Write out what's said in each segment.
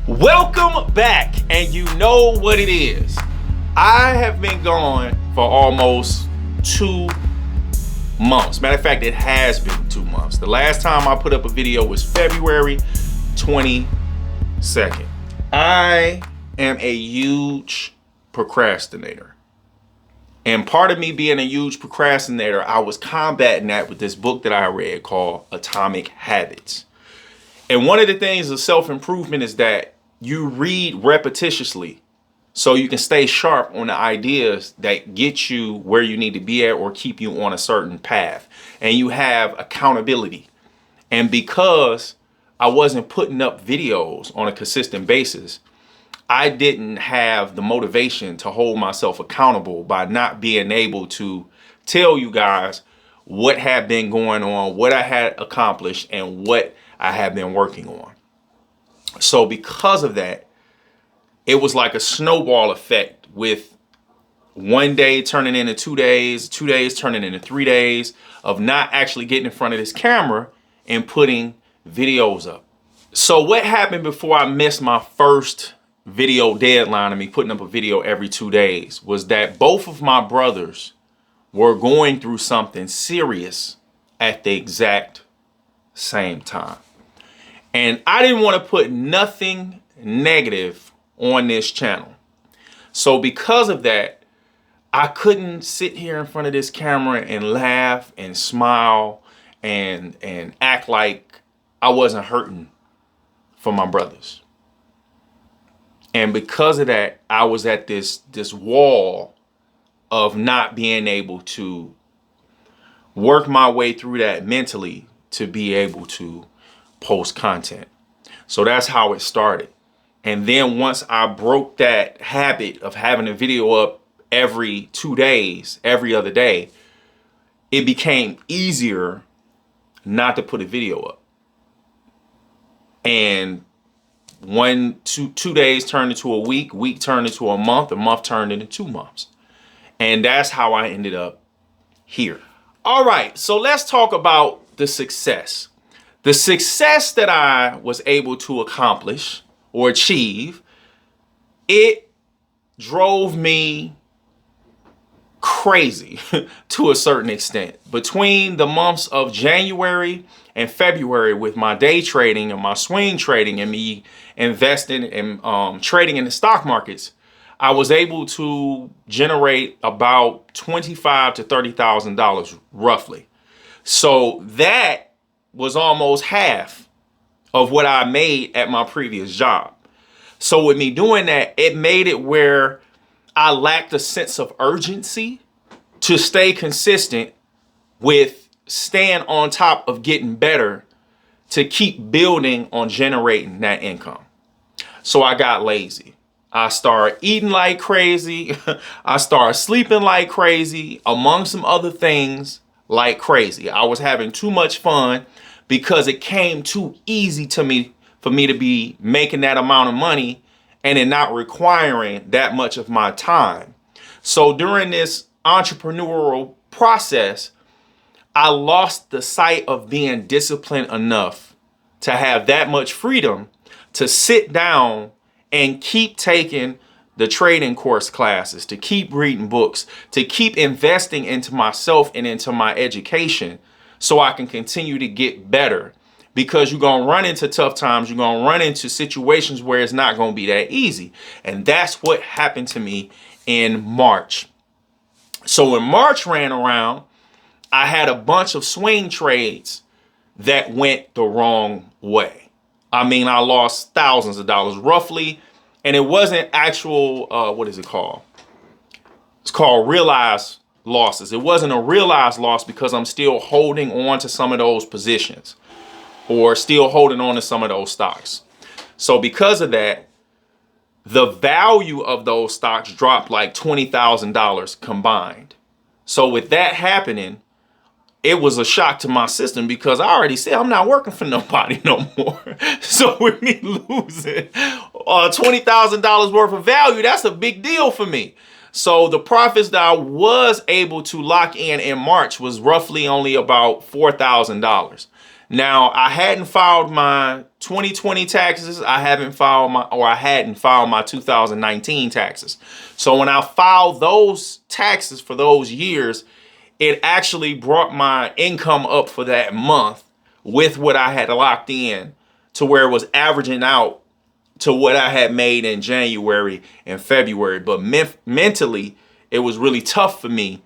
Welcome back, and you know what it is. I have been gone for almost 2 months. Matter of fact, it has been 2 months. The last time I put up a video was February 22nd. I am a huge procrastinator. And part of me being a huge procrastinator, I was combating that with this book that I read called Atomic Habits. And one of the things of self-improvement is that you read repetitiously so you can stay sharp on the ideas that get you where you need to be at or keep you on a certain path. And you have accountability. And because I wasn't putting up videos on a consistent basis, I didn't have the motivation to hold myself accountable by not being able to tell you guys what had been going on, what I had accomplished, and what I have been working on. So because of that, it was like a snowball effect with one day turning into 2 days, 2 days turning into 3 days of not actually getting in front of this camera and putting videos up. So what happened before I missed my first video deadline of me putting up a video every 2 days was that both of my brothers were going through something serious at the exact same time. And I didn't want to put nothing negative on this channel. So because of that, I couldn't sit here in front of this camera and laugh and smile and act like I wasn't hurting for my brothers. And because of that, I was at this wall of not being able to work my way through that mentally to be able to post content. So that's how it started. And then once I broke that habit of having a video up every 2 days, every other day, it became easier not to put a video up. And two days turned into a week turned into a month turned into 2 months. And that's how I ended up here. All right, so let's talk about the success. The success that I was able to accomplish or achieve, it drove me crazy to a certain extent. Between the months of January and February with my day trading and my swing trading and me investing and trading in the stock markets, I was able to generate about $25,000 to $30,000 roughly. So that was almost half of what I made at my previous job. So with me doing that, it made it where I lacked a sense of urgency to stay consistent with staying on top of getting better to keep building on generating that income. So I got lazy. I started eating like crazy. I started sleeping like crazy, among some other things like crazy. I was having too much fun because it came too easy to me for me to be making that amount of money and it not requiring that much of my time. So during this entrepreneurial process, I lost the sight of being disciplined enough to have that much freedom to sit down and keep taking the trading course classes, to keep reading books, to keep investing into myself and into my education so I can continue to get better. Because you're going to run into tough times. You're going to run into situations where it's not going to be that easy. And that's what happened to me in March. So when March ran around, I had a bunch of swing trades that went the wrong way. I mean, I lost thousands of dollars roughly. And it wasn't actual, what is it called? It's called realized losses. It wasn't a realized loss because I'm still holding on to some of those positions or still holding on to some of those stocks. So because of that, the value of those stocks dropped like $20,000 combined. So with that happening, it was a shock to my system because I already said I'm not working for nobody no more. So with me losing $20,000 worth of value, that's a big deal for me. So the profits that I was able to lock in March was roughly only about $4,000. Now, I hadn't filed my 2020 taxes. I hadn't filed my 2019 taxes. So when I filed those taxes for those years, it actually brought my income up for that month with what I had locked in to where it was averaging out to what I had made in January and February. But mentally, it was really tough for me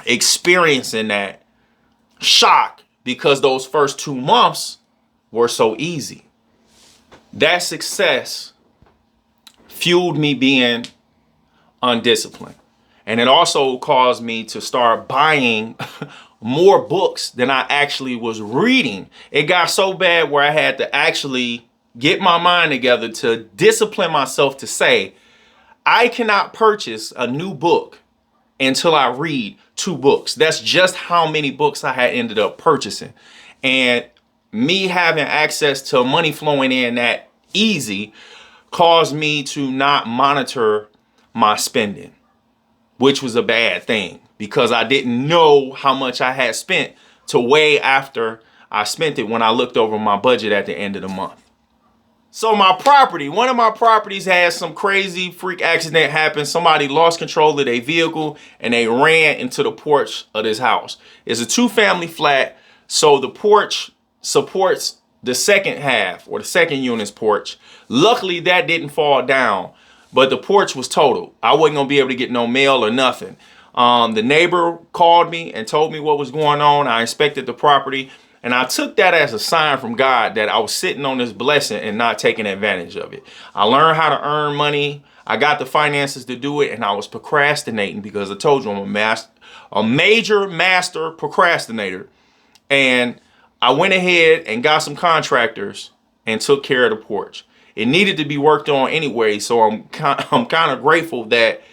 experiencing that shock because those first 2 months were so easy. That success fueled me being undisciplined. And it also caused me to start buying more books than I actually was reading. It got so bad where I had to actually get my mind together to discipline myself to say, I cannot purchase a new book until I read 2 books. That's just how many books I had ended up purchasing. And me having access to money flowing in that easy caused me to not monitor my spending, which was a bad thing because I didn't know how much I had spent till way after I spent it when I looked over my budget at the end of the month. So one of my properties had some crazy freak accident happen. Somebody lost control of their vehicle and they ran into the porch of this house. It's a 2-family flat, so the porch supports the second half or the second unit's porch. Luckily, that didn't fall down, but the porch was totaled. I wasn't gonna be able to get no mail or nothing. The neighbor called me and told me what was going on. I inspected the property. And I took that as a sign from God that I was sitting on this blessing and not taking advantage of it. I learned how to earn money. I got the finances to do it, and I was procrastinating because I told you I'm a major master procrastinator. And I went ahead and got some contractors and took care of the porch. It needed to be worked on anyway, so I'm kind of grateful that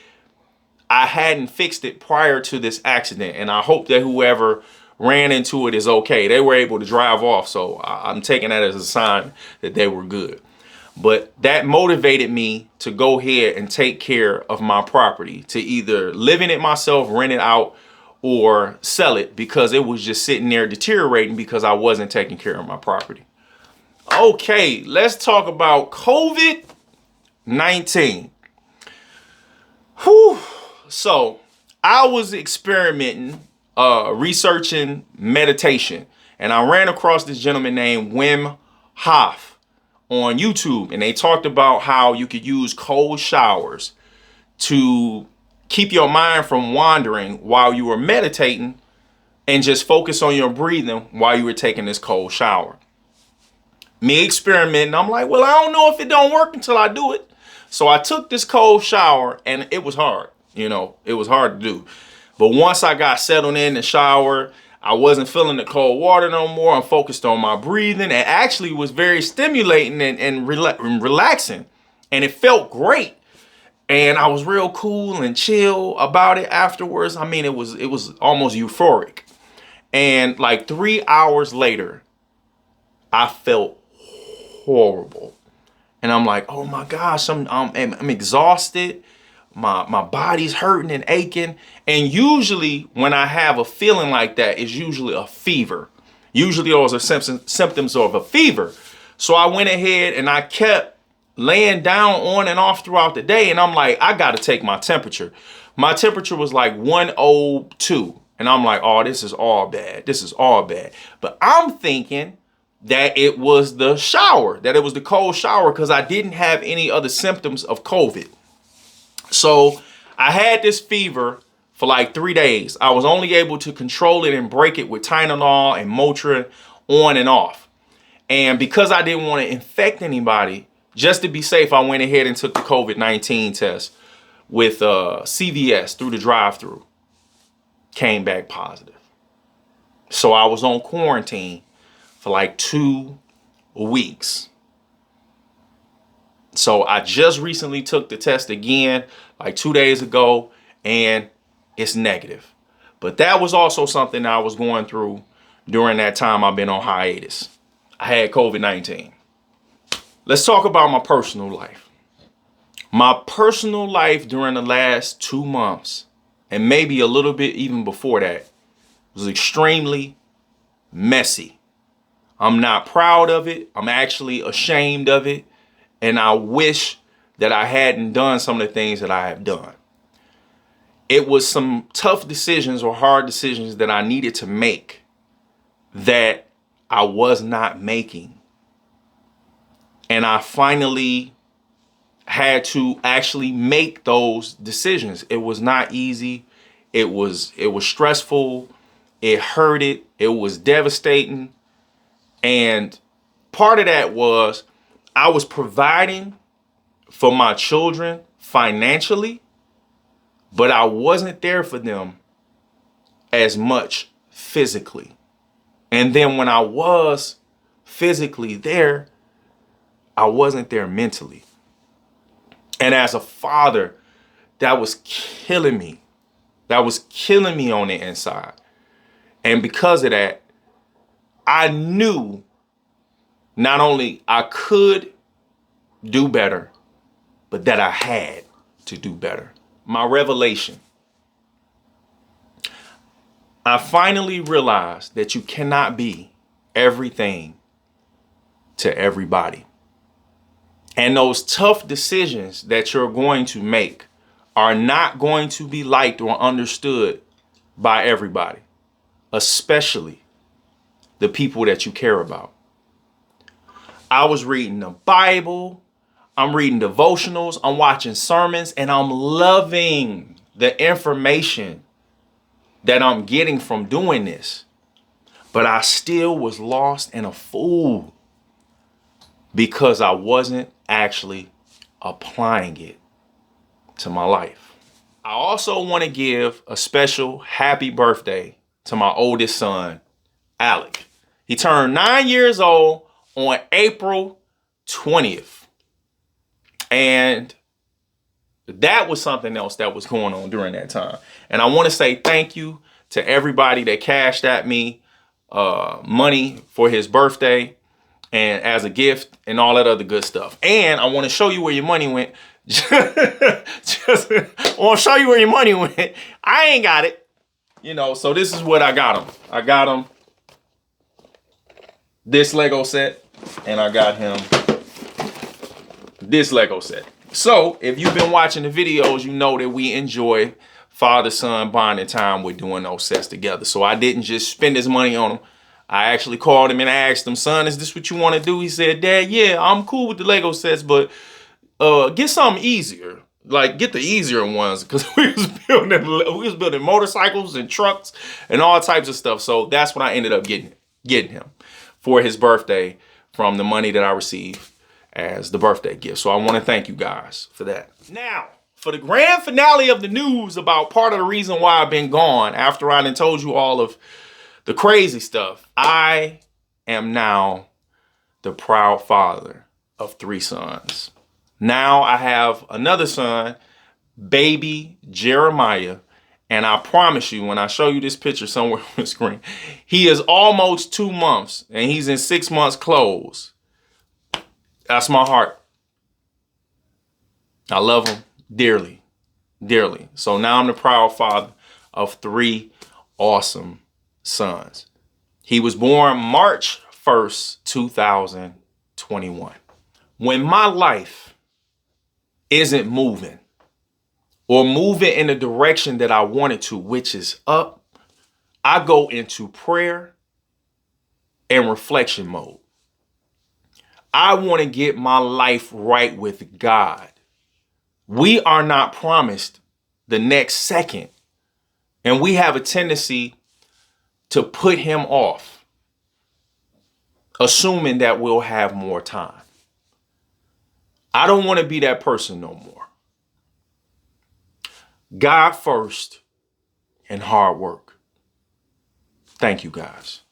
I hadn't fixed it prior to this accident. And I hope that whoever ran into it is okay. They were able to drive off, so I'm taking that as a sign that they were good. But that motivated me to go ahead and take care of my property, to either live in it myself, rent it out, or sell it because it was just sitting there deteriorating because I wasn't taking care of my property. Okay, let's talk about COVID-19. Whew. So I was experimenting researching meditation, and I ran across this gentleman named Wim Hof on YouTube, and they talked about how you could use cold showers to keep your mind from wandering while you were meditating and just focus on your breathing while you were taking this cold shower. Me experimenting, I'm like, well, I don't know if it don't work until I do it. So I took this cold shower, and it was hard. It was hard to do. But once I got settled in the shower, I wasn't feeling the cold water no more. I'm focused on my breathing. It actually was very stimulating and relaxing. And it felt great. And I was real cool and chill about it afterwards. I mean, it was almost euphoric. And like 3 hours later, I felt horrible. And I'm like, oh my gosh, I'm exhausted. My body's hurting and aching. And usually when I have a feeling like that, it's usually a fever. Usually those are symptoms of a fever. So I went ahead and I kept laying down on and off throughout the day. And I'm like, I got to take my temperature. My temperature was like 102. And I'm like, oh, this is all bad. This is all bad. But I'm thinking that it was the shower, that it was the cold shower because I didn't have any other symptoms of COVID. So I had this fever for like 3 days. I was only able to control it and break it with Tylenol and Motrin on and off. And because I didn't want to infect anybody, just to be safe, I went ahead and took the COVID-19 test with CVS through the drive-thru. Came back positive. So I was on quarantine for like 2 weeks. So I just recently took the test again, like 2 days ago, and it's negative. But that was also something that I was going through during that time I've been on hiatus. I had COVID-19. Let's talk about my personal life. My personal life during the last 2 months, and maybe a little bit even before that, was extremely messy. I'm not proud of it. I'm actually ashamed of it. And I wish that I hadn't done some of the things that I have done. It was some tough decisions or hard decisions that I needed to make that I was not making. And I finally had to actually make those decisions. It was not easy. It was stressful. It hurted. It was devastating. And part of that was I was providing for my children financially, but I wasn't there for them as much physically. And then when I was physically there, I wasn't there mentally. And as a father, that was killing me. That was killing me on the inside. And because of that, I knew not only I could do better, but that I had to do better. My revelation. I finally realized that you cannot be everything to everybody. And those tough decisions that you're going to make are not going to be liked or understood by everybody, especially the people that you care about. I was reading the Bible, I'm reading devotionals, I'm watching sermons, and I'm loving the information that I'm getting from doing this. But I still was lost and a fool because I wasn't actually applying it to my life. I also want to give a special happy birthday to my oldest son, Alec. He turned 9 years old on April 20th. And that was something else that was going on during that time. And I want to say thank you to everybody that cashed at me money for his birthday and as a gift and all that other good stuff. And I want to show you where your money went. I want to show you where your money went. I ain't got it. So this is what I got him. I got him this Lego set, and I got him this Lego set. So if you've been watching the videos, you know that we enjoy father-son bonding time with doing those sets together. So I didn't just spend his money on him. I actually called him and asked him, son, is this what you want to do? He said, Dad, yeah, I'm cool with the Lego sets, but get something easier. Like, get the easier ones, because we was building motorcycles and trucks and all types of stuff. So that's what I ended up getting him for his birthday from the money that I received as the birthday gift. So I want to thank you guys for that. Now, for the grand finale of the news about part of the reason why I've been gone, after I done told you all of the crazy stuff, I am now the proud father of 3 sons. Now I have another son, baby Jeremiah, and I promise you, when I show you this picture somewhere on the screen, he is almost 2 months and he's in 6 months clothes. That's my heart. I love him dearly, dearly. So now I'm the proud father of 3 awesome sons. He was born March 1st, 2021. When my life isn't moving or moving in the direction that I wanted to, which is up, I go into prayer and reflection mode. I want to get my life right with God. We are not promised the next second, and we have a tendency to put him off, assuming that we'll have more time. I don't want to be that person no more. God first and hard work. Thank you, guys.